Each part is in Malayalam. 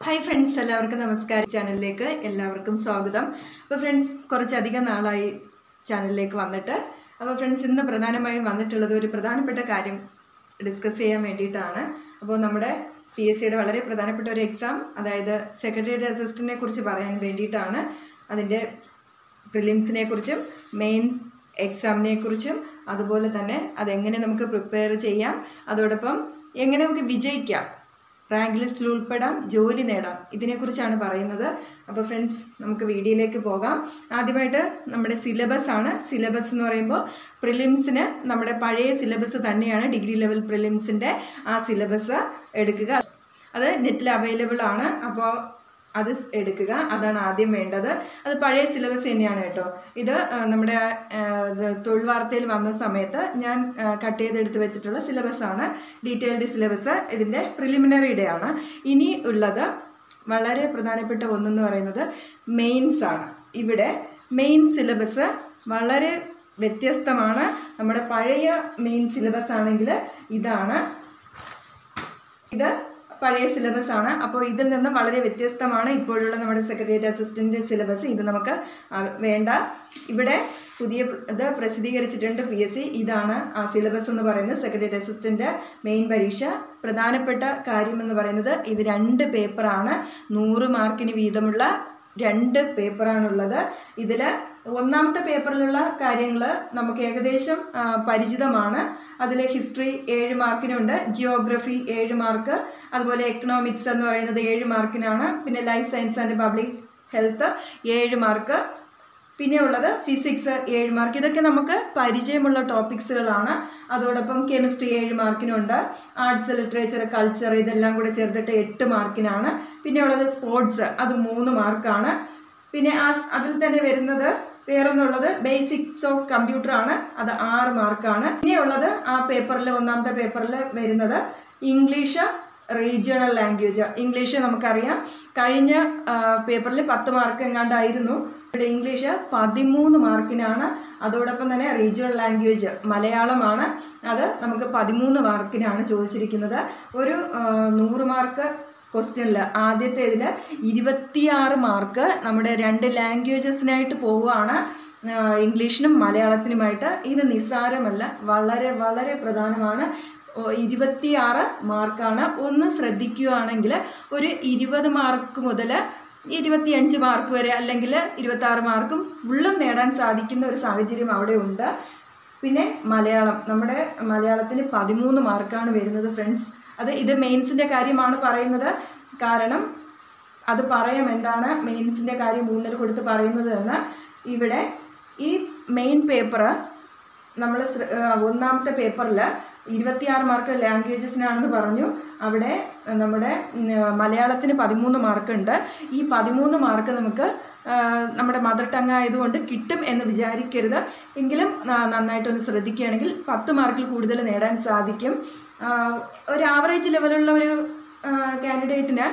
ഹായ് ഫ്രണ്ട്സ്, എല്ലാവർക്കും നമസ്കാരം. ചാനലിലേക്ക് എല്ലാവർക്കും സ്വാഗതം. അപ്പോൾ ഫ്രണ്ട്സ്, കുറച്ചധികം നാളായി ചാനലിലേക്ക് വന്നിട്ട്. അപ്പോൾ ഫ്രണ്ട്സ്, ഇന്ന് പ്രധാനമായും വന്നിട്ടുള്ളത് ഒരു പ്രധാനപ്പെട്ട കാര്യം ഡിസ്കസ് ചെയ്യാൻ വേണ്ടിയിട്ടാണ്. അപ്പോൾ നമ്മുടെ PSCയുടെ വളരെ പ്രധാനപ്പെട്ട ഒരു എക്സാം, അതായത് സെക്രട്ടേറിയറ്റ് അസിസ്റ്റന്റിനെ കുറിച്ച് പറയാൻ വേണ്ടിയിട്ടാണ്. അതിൻ്റെ പ്രിലിംസിനെ കുറിച്ചും മെയിൻ എക്സാമിനെ കുറിച്ചും അതുപോലെ തന്നെ അതെങ്ങനെ നമുക്ക് പ്രിപ്പയർ ചെയ്യാം, അതോടൊപ്പം എങ്ങനെ നമുക്ക് വിജയിക്കാം, റാങ്ക് ലിസ്റ്റിൽ ഉൾപ്പെടാം, ജോലി നേടാം, ഇതിനെക്കുറിച്ചാണ് പറയുന്നത്. അപ്പോൾ ഫ്രണ്ട്സ്, നമുക്ക് വീഡിയോയിലേക്ക് പോകാം. ആദ്യമായിട്ട് നമ്മുടെ സിലബസ് ആണ്. സിലബസ് എന്ന് പറയുമ്പോൾ പ്രിലിംസിന് നമ്മുടെ പഴയ സിലബസ് തന്നെയാണ്. ഡിഗ്രി ലെവൽ പ്രിലിംസിൻ്റെ ആ സിലബസ് എടുക്കുക. അത് നെറ്റിൽ അവൈലബിൾ ആണ്. അപ്പോൾ അത് എടുക്കുക. അതാണ് ആദ്യം വേണ്ടത്. അത് പഴയ സിലബസ് തന്നെയാണ് കേട്ടോ. ഇത് നമ്മുടെ തൊഴിൽ വാർത്തയിൽ വന്ന സമയത്ത് ഞാൻ കട്ട് ചെയ്തെടുത്ത് വെച്ചിട്ടുള്ള സിലബസാണ്. ഡീറ്റെയിൽഡ് സിലബസ് ഇതിൻ്റെ പ്രിലിമിനറിയുടെ ആണ്. ഇനി ഉള്ളത് വളരെ പ്രധാനപ്പെട്ട ഒന്നെന്ന് പറയുന്നത് മെയിൻസ് ആണ്. ഇവിടെ മെയിൻ സിലബസ് വളരെ വ്യത്യസ്തമാണ്. നമ്മുടെ പഴയ മെയിൻ സിലബസ് ആണെങ്കിൽ ഇതാണ്. ഇത് പഴയ സിലബസ് ആണ്. അപ്പോൾ ഇതിൽ നിന്ന് വളരെ വ്യത്യസ്തമാണ് ഇപ്പോഴുള്ള നമ്മുടെ സെക്രട്ടേറിയറ്റ് അസിസ്റ്റന്റ് സിലബസ്. ഇത് നമുക്ക് വേണ്ട. ഇവിടെ പുതിയ ഇത് പ്രസിദ്ധീകരിച്ചിട്ടുണ്ട് PSC. ഇതാണ് ആ സിലബസ് എന്ന് പറയുന്നത്. സെക്രട്ടേറിയറ്റ് അസിസ്റ്റന്റ് മെയിൻ പരീക്ഷ പ്രധാനപ്പെട്ട കാര്യം എന്ന് പറയുന്നത് ഇത് 2 പേപ്പറാണ്. 100 മാർക്കിന് വീതമുള്ള 2 പേപ്പറാണുള്ളത്. ഇതിൽ ഒന്നാമത്തെ പേപ്പറിലുള്ള കാര്യങ്ങൾ നമുക്ക് ഏകദേശം പരിചിതമാണ്. അതിൽ ഹിസ്റ്ററി 7 മാർക്കിനുണ്ട്, ജിയോഗ്രഫി 7 മാർക്ക്, അതുപോലെ എക്കണോമിക്സ് എന്ന് പറയുന്നത് 7 മാർക്കിനാണ്. പിന്നെ life science and public health 7 mark. പിന്നെ ഉള്ളത് ഫിസിക്സ് 7 മാർക്ക്. ഇതൊക്കെ നമുക്ക് പരിചയമുള്ള ടോപ്പിക്സുകളാണ്. അതോടൊപ്പം കെമിസ്ട്രി 7 മാർക്കിനുണ്ട്. ആർട്സ്, ലിറ്ററേച്ചർ, കൾച്ചർ ഇതെല്ലാം കൂടെ ചേർത്തിട്ട് 8 മാർക്കിനാണ്. പിന്നെ ഉള്ളത് സ്പോർട്സ്, അത് 3 മാർക്കാണ്. പിന്നെ അതിൽ തന്നെ വരുന്നത് വേറൊന്നുള്ളത് ബേസിക്സ് ഓഫ് കമ്പ്യൂട്ടർ ആണ്. അത് 6 മാർക്കാണ്. പിന്നെയുള്ളത് ആ പേപ്പറിൽ ഒന്നാമത്തെ പേപ്പറിൽ വരുന്നത് ഇംഗ്ലീഷ് റീജിയണൽ ലാംഗ്വേജ്. ഇംഗ്ലീഷ് നമുക്കറിയാം, കഴിഞ്ഞ പേപ്പറിൽ 10 മാർക്ക് എങ്ങാണ്ടായിരുന്നു. ഇവിടെ ഇംഗ്ലീഷ് 13 മാർക്കിനാണ്. അതോടൊപ്പം തന്നെ റീജിയണൽ ലാംഗ്വേജ് മലയാളമാണ്. അത് നമുക്ക് 13 മാർക്കിനാണ് ചോദിച്ചിരിക്കുന്നത്. ഒരു 100 മാർക്ക് ക്വസ്റ്റ്യനിൽ ആദ്യത്തേതിൽ 26 മാർക്ക് നമ്മുടെ 2 ലാംഗ്വേജസിനായിട്ട് പോവുകയാണ്, ഇംഗ്ലീഷിനും മലയാളത്തിനുമായിട്ട്. ഇത് നിസ്സാരമല്ല, വളരെ വളരെ പ്രധാനമാണ്. 26 മാർക്കാണ്. ഒന്ന് ശ്രദ്ധിക്കുകയാണെങ്കിൽ ഒരു 20 മാർക്ക് മുതൽ 25 മാർക്ക് വരെ, അല്ലെങ്കിൽ 26 മാർക്കും ഫുള്ളും നേടാൻ സാധിക്കുന്ന ഒരു സാഹചര്യം അവിടെ ഉണ്ട്. പിന്നെ മലയാളം, നമ്മുടെ മലയാളത്തിന് 13 മാർക്കാണ് വരുന്നത് ഫ്രണ്ട്സ്. ഇത് മെയിൻസിൻ്റെ കാര്യമാണ് പറയുന്നത്. കാരണം അത് പറയാം എന്താണ് മെയിൻസിൻ്റെ കാര്യം ഊന്നൽ കൊടുത്ത് പറയുന്നത് എന്ന്. ഇവിടെ ഈ മെയിൻ പേപ്പർ നമ്മൾ ഒന്നാമത്തെ പേപ്പറിൽ 26 മാർക്ക് ലാംഗ്വേജസിനാണെന്ന് പറഞ്ഞു. അവിടെ നമ്മുടെ മലയാളത്തിന് 13 മാർക്കുണ്ട്. ഈ 13 മാർക്ക് നമുക്ക് നമ്മുടെ മദർ ടങ് ആയതുകൊണ്ട് കിട്ടും എന്ന് വിചാരിക്കരുത്. എങ്കിലും നന്നായിട്ടൊന്ന് ശ്രദ്ധിക്കുകയാണെങ്കിൽ 10 മാർക്കിൽ കൂടുതൽ നേടാൻ സാധിക്കും. ഒരു ആവറേജ് ലെവലുള്ള ഒരു കാൻഡിഡേറ്റിന്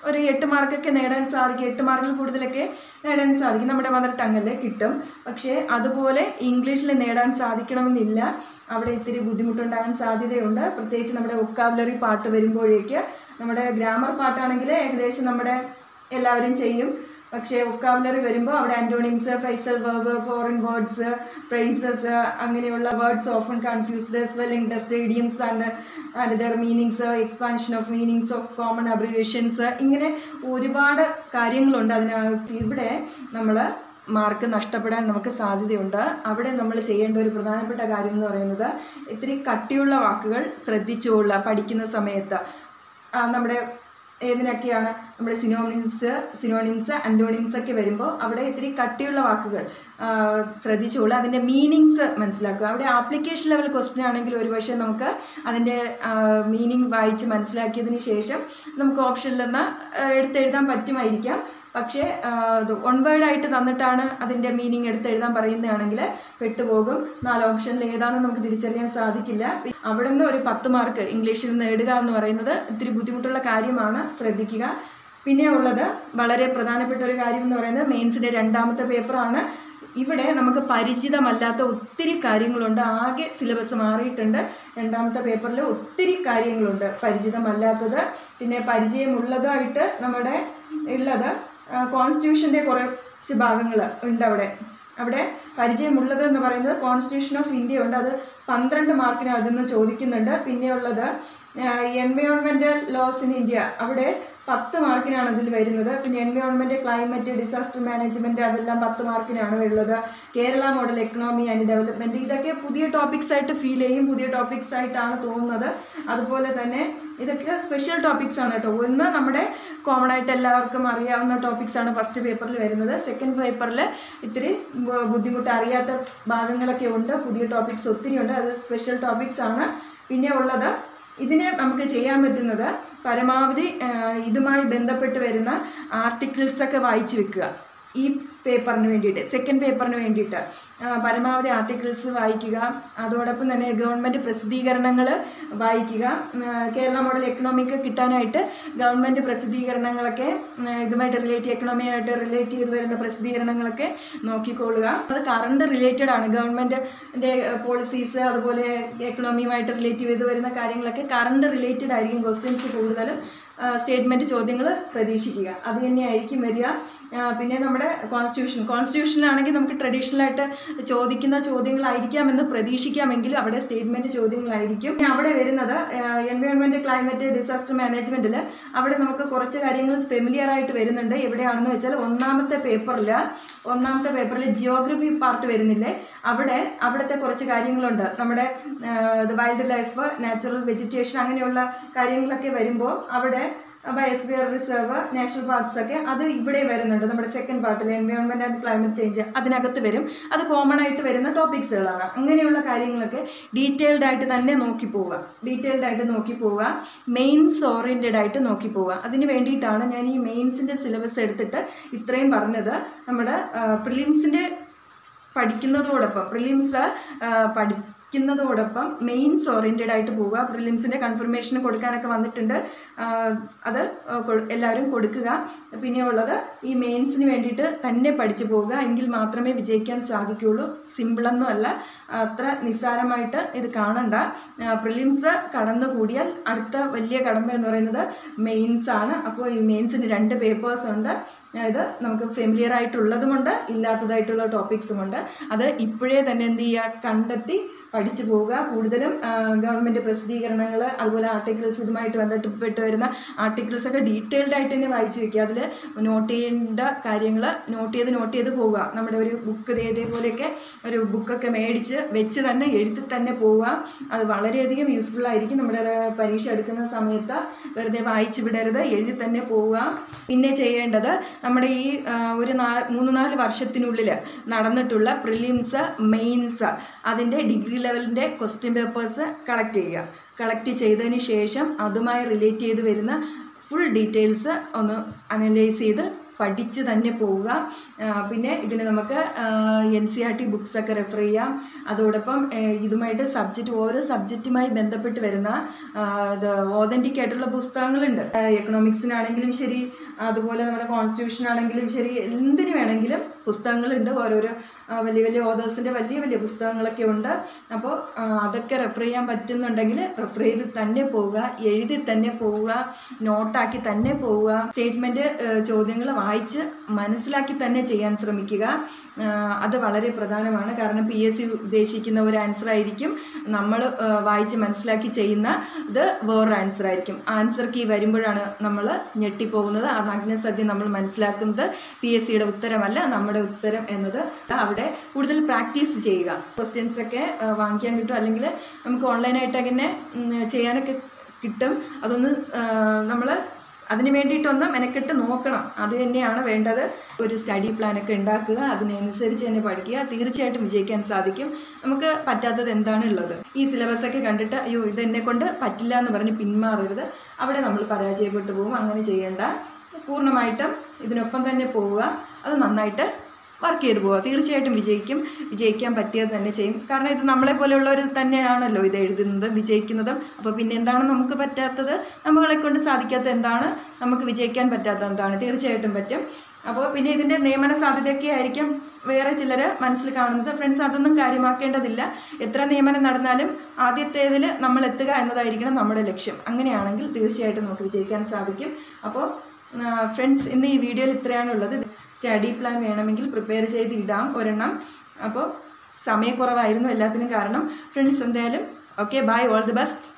ഒരു 8 മാർക്കൊക്കെ നേടാൻ സാധിക്കും. 8 മാർക്കിൽ കൂടുതലൊക്കെ നേടാൻ സാധിക്കും. നമ്മുടെ മദർ ടങ്ങിൽ കിട്ടും. പക്ഷേ അതുപോലെ ഇംഗ്ലീഷിൽ നേടാൻ സാധിക്കണമെന്നില്ല. അവിടെ ഇത്തിരി ബുദ്ധിമുട്ടുണ്ടാകാൻ സാധ്യതയുണ്ട്. പ്രത്യേകിച്ച് നമ്മുടെ വൊക്കാബുലറി പാർട്ട് വരുമ്പോഴേക്ക്. നമ്മുടെ ഗ്രാമർ പാർട്ടാണെങ്കിൽ ഏകദേശം നമ്മുടെ എല്ലാവരും ചെയ്യും. പക്ഷേ വൊക്കാബുലറി വരുമ്പോൾ അവിടെ antonyms, phrasal verb, foreign words, phrases, അങ്ങനെയുള്ള words often confused, spelling test, idioms and their meanings, expansion of meanings of common abbreviations, ഇങ്ങനെ ഒരുപാട് കാര്യങ്ങളുണ്ട് അതിനകത്ത്. ഇവിടെ നമ്മൾ മാർക്ക് നഷ്ടപ്പെടാൻ നമുക്ക് സാധ്യതയുണ്ട്. അവിടെ നമ്മൾ ചെയ്യേണ്ട ഒരു പ്രധാനപ്പെട്ട കാര്യം എന്ന് പറയുന്നത് ഇത്തിരി കട്ടിയുള്ള വാക്കുകൾ ശ്രദ്ധിച്ചുകൊള്ളുക പഠിക്കുന്ന സമയത്ത്. നമ്മുടെ ഏതിനൊക്കെയാണ് നമ്മുടെ സിനോണിംസ് ആൻറ്റോണിംസ് ഒക്കെ വരുമ്പോൾ അവിടെ ഇത്തിരി കട്ടിയുള്ള വാക്കുകൾ ശ്രദ്ധിച്ചുകൊള്ളുക. അതിൻ്റെ മീനിങ്സ് മനസ്സിലാക്കുക. അവിടെ ആപ്ലിക്കേഷൻ ലെവൽ ക്വസ്റ്റ്യൻ ആണെങ്കിൽ ഒരുപക്ഷെ നമുക്ക് അതിൻ്റെ മീനിങ് വായിച്ച് മനസ്സിലാക്കിയതിന് ശേഷം നമുക്ക് ഓപ്ഷനിൽ നിന്ന് എടുത്തെഴുതാൻ പറ്റുമായിരിക്കാം. പക്ഷേ വൺ വേർഡായിട്ട് തന്നിട്ടാണ് അതിൻ്റെ മീനിങ് എടുത്തെഴുതാൻ പറയുന്നതാണെങ്കിൽ പെട്ടുപോകും. 4 ഓപ്ഷനിൽ ഏതാണെന്ന് നമുക്ക് തിരിച്ചറിയാൻ സാധിക്കില്ല. അവിടെ നിന്ന് ഒരു 10 മാർക്ക് ഇംഗ്ലീഷിൽ നേടുക എന്ന് പറയുന്നത് ഇത്തിരി ബുദ്ധിമുട്ടുള്ള കാര്യമാണ്. ശ്രദ്ധിക്കുക. പിന്നെ ഉള്ളത് വളരെ പ്രധാനപ്പെട്ട ഒരു കാര്യം എന്ന് പറയുന്നത് മെയിൻസിൻ്റെ 2ാമത്തെ പേപ്പറാണ്. ഇവിടെ നമുക്ക് പരിചിതമല്ലാത്ത ഒത്തിരി കാര്യങ്ങളുണ്ട്. ആകെ സിലബസ് മാറിയിട്ടുണ്ട്. രണ്ടാമത്തെ പേപ്പറിൽ ഒത്തിരി കാര്യങ്ങളുണ്ട് പരിചിതമല്ലാത്തത്. പിന്നെ പരിചയമുള്ളതായിട്ട് നമ്മുടെ ഉള്ളത് കോൺസ്റ്റിറ്റ്യൂഷൻ്റെ കുറച്ച് ഭാഗങ്ങൾ ഉണ്ട്. അവിടെ പരിചയമുള്ളത് എന്ന് പറയുന്നത് കോൺസ്റ്റിറ്റ്യൂഷൻ ഓഫ് ഇന്ത്യ ഉണ്ട്, അത് 12 മാർക്കിന് അതെന്ന് ചോദിക്കുന്നുണ്ട്. പിന്നെയുള്ളത് എൻവയോൺമെൻറ്റൽ ലോസ് ഇൻ ഇന്ത്യ, അവിടെ 10 മാർക്കിനാണ് അതിൽ വരുന്നത്. പിന്നെ എൻവയോൺമെൻറ്റ്, ക്ലൈമറ്റ്, ഡിസാസ്റ്റർ മാനേജ്മെൻറ്റ് അതെല്ലാം 10 മാർക്കിനാണ് ഉള്ളത്. Kerala model economy and development, ഇതൊക്കെ പുതിയ ടോപ്പിക്സ് ആയിട്ട് ഫീൽ ചെയ്യും, പുതിയ ടോപ്പിക്സ് ആയിട്ടാണ് തോന്നുന്നത്. അതുപോലെ തന്നെ ഇതൊക്കെ സ്പെഷ്യൽ ടോപ്പിക്സ് ആണ് കേട്ടോ. ഒന്ന് നമ്മുടെ കോമൺ ആയിട്ട് എല്ലാവർക്കും അറിയാവുന്ന ടോപ്പിക്സാണ് ഫസ്റ്റ് പേപ്പറിൽ വരുന്നത്. സെക്കൻഡ് പേപ്പറിൽ ഇത്തിരി ബുദ്ധിമുട്ട് അറിയാത്ത ഭാഗങ്ങളൊക്കെ ഉണ്ട്, പുതിയ ടോപ്പിക്സ് ഒത്തിരി ഉണ്ട്, അത് സ്പെഷ്യൽ ടോപ്പിക്സ് ആണ്. പിന്നെ ഉള്ളത് ഇതിന് നമുക്ക് ചെയ്യാൻ പറ്റുന്നത് പരമാവധി ഇതുമായി ബന്ധപ്പെട്ട് വരുന്ന ആർട്ടിക്കിൾസൊക്കെ വായിച്ചു വെക്കുക. ഈ പേപ്പറിന് വേണ്ടിയിട്ട്, സെക്കൻഡ് പേപ്പറിന് വേണ്ടിയിട്ട് പരമാവധി ആർട്ടിക്കിൾസ് വായിക്കുക. അതോടൊപ്പം തന്നെ ഗവൺമെൻറ് പ്രസിദ്ധീകരണങ്ങൾ വായിക്കുക. കേരള മോഡൽ എക്കണോമിക്ക് കിട്ടാനായിട്ട് ഗവൺമെൻറ് പ്രസിദ്ധീകരണങ്ങളൊക്കെ ഇതുമായിട്ട് എക്കണോമിയായിട്ട് റിലേറ്റ് ചെയ്ത് വരുന്ന പ്രസിദ്ധീകരണങ്ങളൊക്കെ നോക്കിക്കൊള്ളുക. അത് കറണ്ട് റിലേറ്റഡ് ആണ്, ഗവൺമെൻറ്റിൻ്റെ പോളിസീസ് അതുപോലെ എക്കണോമിയുമായിട്ട് റിലേറ്റ് ചെയ്ത് വരുന്ന കാര്യങ്ങളൊക്കെ കറണ്ട് റിലേറ്റഡ് ആയിരിക്കും. ക്വസ്റ്റ്യൻസ് കൂടുതലും സ്റ്റേറ്റ്മെൻറ്റ് ചോദ്യങ്ങൾ പ്രതീക്ഷിക്കുക, അത് തന്നെയായിരിക്കും വരിക. പിന്നെ നമ്മുടെ കോൺസ്റ്റിറ്റ്യൂഷനിലാണെങ്കിൽ നമുക്ക് ട്രഡീഷണലായിട്ട് ചോദിക്കുന്ന ചോദ്യങ്ങളായിരിക്കാമെന്ന് പ്രതീക്ഷിക്കാമെങ്കിലും അവിടെ സ്റ്റേറ്റ്മെൻറ്റ് ചോദ്യങ്ങളായിരിക്കും. പിന്നെ അവിടെ വരുന്നത് എൻവയോൺമെൻറ്റ്, ക്ലൈമറ്റ്, ഡിസാസ്റ്റർ മാനേജ്മെൻറ്റിൽ അവിടെ നമുക്ക് കുറച്ച് കാര്യങ്ങൾ ഫെമിലിയർ ആയിട്ട് വരുന്നുണ്ട്. എവിടെയാണെന്ന് വെച്ചാൽ ഒന്നാമത്തെ പേപ്പറിൽ ജിയോഗ്രഫി പാർട്ട് വരുന്നില്ലേ, അവിടുത്തെ കുറച്ച് കാര്യങ്ങളുണ്ട്. നമ്മുടെ വൈൽഡ് ലൈഫ്, നാച്ചുറൽ വെജിറ്റേഷൻ അങ്ങനെയുള്ള കാര്യങ്ങളൊക്കെ വരുമ്പോൾ അവിടെ ബയോസ്ഫിയർ റിസർവ്, നാഷണൽ പാർക്സ് ഒക്കെ അത് ഇവിടെ വരുന്നുണ്ട്. നമ്മുടെ സെക്കൻഡ് പാർട്ടിൽ എൻവയോൺമെൻറ്റ് ആൻഡ് ക്ലൈമറ്റ് ചേഞ്ച് അതിനകത്ത് വരും. അത് കോമൺ ആയിട്ട് വരുന്ന ടോപ്പിക്സുകളാണ്. അങ്ങനെയുള്ള കാര്യങ്ങളൊക്കെ ഡീറ്റെയിൽഡ് ആയിട്ട് തന്നെ നോക്കി പോവുക. മെയിൻസ് ഓറിയൻറ്റഡ് ആയിട്ട് നോക്കി പോവുക. അതിന് വേണ്ടിയിട്ടാണ് ഞാൻ ഈ മെയിൻസിൻ്റെ സിലബസ് എടുത്തിട്ട് ഇത്രയും പറഞ്ഞത്. നമ്മുടെ പ്രിലിംസിൻ്റെ പഠിക്കുന്നതോടൊപ്പം മെയിൻസ് ഓറിയൻറ്റഡ് ആയിട്ട് പോവുക. പ്രിലിംസിൻ്റെ കൺഫർമേഷന് കൊടുക്കാനൊക്കെ വന്നിട്ടുണ്ട്, അത് എല്ലാവരും കൊടുക്കുക. പിന്നെ ഉള്ളത് ഈ മെയിൻസിന് വേണ്ടിയിട്ട് തന്നെ പഠിച്ചു പോവുക, എങ്കിൽ മാത്രമേ വിജയിക്കാൻ സാധിക്കുകയുള്ളൂ. സിമ്പിളൊന്നും അല്ല, അത്ര നിസ്സാരമായിട്ട് ഇത് കാണണ്ട. പ്രിലിംസ് കടന്നുകൂടിയാൽ അടുത്ത വലിയ കടമ്പ എന്ന് പറയുന്നത് മെയിൻസ് ആണ്. അപ്പോൾ ഈ മെയിൻസിന് 2 പേപ്പേഴ്സ് ഉണ്ട്. ഇത് നമുക്ക് ഫെമിലിയർ ആയിട്ടുള്ളതുമുണ്ട്, ഇല്ലാത്തതായിട്ടുള്ള ടോപ്പിക്സുമുണ്ട്. അത് ഇപ്പോഴേ തന്നെ എന്ത് ചെയ്യുക, കണ്ടെത്തി പഠിച്ചു പോവുക. കൂടുതലും ഗവൺമെൻറ് പ്രസിദ്ധീകരണങ്ങൾ അതുപോലെ ആർട്ടിക്കിൾസ്, ഇതുമായിട്ട് ബന്ധപ്പെട്ട് വരുന്ന ആർട്ടിക്കിൾസൊക്കെ ഡീറ്റെയിൽഡ് ആയിട്ട് തന്നെ വായിച്ച് വയ്ക്കുക. അതിൽ നോട്ട് ചെയ്യേണ്ട കാര്യങ്ങൾ നോട്ട് ചെയ്ത് പോവുക. നമ്മുടെ ഒരു ബുക്ക് ഇതേപോലെയൊക്കെ ഒരു ബുക്കൊക്കെ മേടിച്ച് വെച്ച് തന്നെ എഴുതി തന്നെ പോവുക. അത് വളരെയധികം യൂസ്ഫുൾ ആയിരിക്കും. നമ്മുടെ പരീക്ഷ എടുക്കുന്ന സമയത്ത് വെറുതെ വായിച്ച് വിടരുത്, എഴുതി തന്നെ പോവുക. പിന്നെ ചെയ്യേണ്ടത് നമ്മുടെ ഈ ഒരു 3-4 വർഷത്തിനുള്ളിൽ നടന്നിട്ടുള്ള പ്രിലിംസ്, മെയിൻസ് അതിൻ്റെ ഡിഗ്രി ലെവലിൻ്റെ ക്വസ്റ്റ്യൻ പേപ്പേഴ്സ് കളക്ട് ചെയ്തതിന് ശേഷം അതുമായി റിലേറ്റ് ചെയ്ത് വരുന്ന ഫുൾ ഡീറ്റെയിൽസ് ഒന്ന് അനലൈസ് ചെയ്ത് പഠിച്ച് തന്നെ പോവുക. പിന്നെ ഇതിന് നമുക്ക് NCERT ബുക്സൊക്കെ റെഫർ ചെയ്യാം. അതോടൊപ്പം ഇതുമായിട്ട് ഓരോ സബ്ജക്റ്റുമായി ബന്ധപ്പെട്ട് വരുന്ന ഓതൻറ്റിക് ആയിട്ടുള്ള പുസ്തകങ്ങളുണ്ട്. എക്കണോമിക്സിനാണെങ്കിലും ശരി, അതുപോലെ നമ്മുടെ കോൺസ്റ്റിറ്റ്യൂഷൻ ആണെങ്കിലും ശരി, എന്തിനു വേണമെങ്കിലും പുസ്തകങ്ങളുണ്ട്. ഓരോരോ വലിയ ഓതേഴ്സിൻ്റെ വലിയ പുസ്തകങ്ങളൊക്കെ ഉണ്ട്. അപ്പോൾ അതൊക്കെ റെഫർ ചെയ്യാൻ പറ്റുന്നുണ്ടെങ്കിൽ റെഫർ ചെയ്ത് തന്നെ പോവുക, എഴുതി തന്നെ പോവുക, നോട്ടാക്കി തന്നെ പോവുക. സ്റ്റേറ്റ്മെൻറ്റ് ചോദ്യങ്ങൾ വായിച്ച് മനസ്സിലാക്കി തന്നെ ചെയ്യാൻ ശ്രമിക്കുക. അത് വളരെ പ്രധാനമാണ്. കാരണം PSC ഉദ്ദേശിക്കുന്ന ഒരു ആൻസർ ആയിരിക്കും, നമ്മൾ വായിച്ച് മനസ്സിലാക്കി ചെയ്യുന്ന ഇത് വേറൊരു ആൻസർ ആയിരിക്കും. ആൻസർ കീ വരുമ്പോഴാണ് നമ്മൾ ഞെട്ടിപ്പോകുന്നത്. ആ നഗ്നസത്യം നമ്മൾ മനസ്സിലാക്കുന്നത് PSCയുടെ ഉത്തരമല്ല, നമ്മുടെ ഉത്തരം എന്നത്. അവിടെ കൂടുതൽ പ്രാക്ടീസ് ചെയ്യുക. ക്വസ്റ്റ്യൻസൊക്കെ വാങ്ങിക്കാൻ കിട്ടും, അല്ലെങ്കിൽ നമുക്ക് ഓൺലൈനായിട്ട് അങ്ങനെ ചെയ്യാനൊക്കെ കിട്ടും. അതൊന്ന് നമ്മൾ അതിന് വേണ്ടിയിട്ടൊന്ന് മെനക്കെട്ട് നോക്കണം. അത് തന്നെയാണ് വേണ്ടത്. ഒരു സ്റ്റഡി പ്ലാനൊക്കെ ഉണ്ടാക്കുക, അതിനനുസരിച്ച് തന്നെ പഠിക്കുക. തീർച്ചയായിട്ടും വിജയിക്കാൻ സാധിക്കും. നമുക്ക് പറ്റാത്തത് എന്താണുള്ളത്. ഈ സിലബസൊക്കെ കണ്ടിട്ട് അയ്യോ ഇതെന്നെ കൊണ്ട് പറ്റില്ല എന്ന് പറഞ്ഞ് പിന്മാറരുത്. അവിടെ നമ്മൾ പരാജയപ്പെട്ടു പോകും. അങ്ങനെ ചെയ്യേണ്ട. പൂർണ്ണമായിട്ടും ഇതിനൊപ്പം തന്നെ പോവുക. അത് നന്നായിട്ട് വർക്ക് ചെയ്തു പോവുക. തീർച്ചയായിട്ടും വിജയിക്കാൻ പറ്റിയത് തന്നെ ചെയ്യും. കാരണം ഇത് നമ്മളെ പോലെയുള്ളവർ തന്നെയാണല്ലോ ഇത് എഴുതുന്നത്, വിജയിക്കുന്നതും. അപ്പോൾ പിന്നെ എന്താണ് നമുക്ക് പറ്റാത്തത്? നമ്മളെ കൊണ്ട് സാധിക്കാത്ത എന്താണ്? നമുക്ക് വിജയിക്കാൻ പറ്റാത്ത എന്താണ്? തീർച്ചയായിട്ടും പറ്റും. അപ്പോൾ പിന്നെ ഇതിൻ്റെ നിയമന സാധ്യതയൊക്കെ ആയിരിക്കും വേറെ ചിലർ മനസ്സിൽ കാണുന്നത്. ഫ്രണ്ട്സ്, അതൊന്നും കാര്യമാക്കേണ്ടതില്ല. എത്ര നിയമനം നടന്നാലും ആദ്യത്തേതിൽ നമ്മൾ എത്തുക എന്നതായിരിക്കണം നമ്മുടെ ലക്ഷ്യം. അങ്ങനെയാണെങ്കിൽ തീർച്ചയായിട്ടും നമുക്ക് വിജയിക്കാൻ സാധിക്കും. അപ്പോൾ ഫ്രണ്ട്സ്, ഇന്ന് ഈ വീഡിയോയിൽ ഇത്രയാണുള്ളത്. സ്റ്റഡി പ്ലാൻ വേണമെങ്കിൽ പ്രിപ്പയർ ചെയ്ത് ഇടാം ഒരെണ്ണം. അപ്പോൾ സമയക്കുറവായിരുന്നു എല്ലാത്തിനും കാരണം. ഫ്രണ്ട്സ്, എന്തായാലും okay, bye, all the best.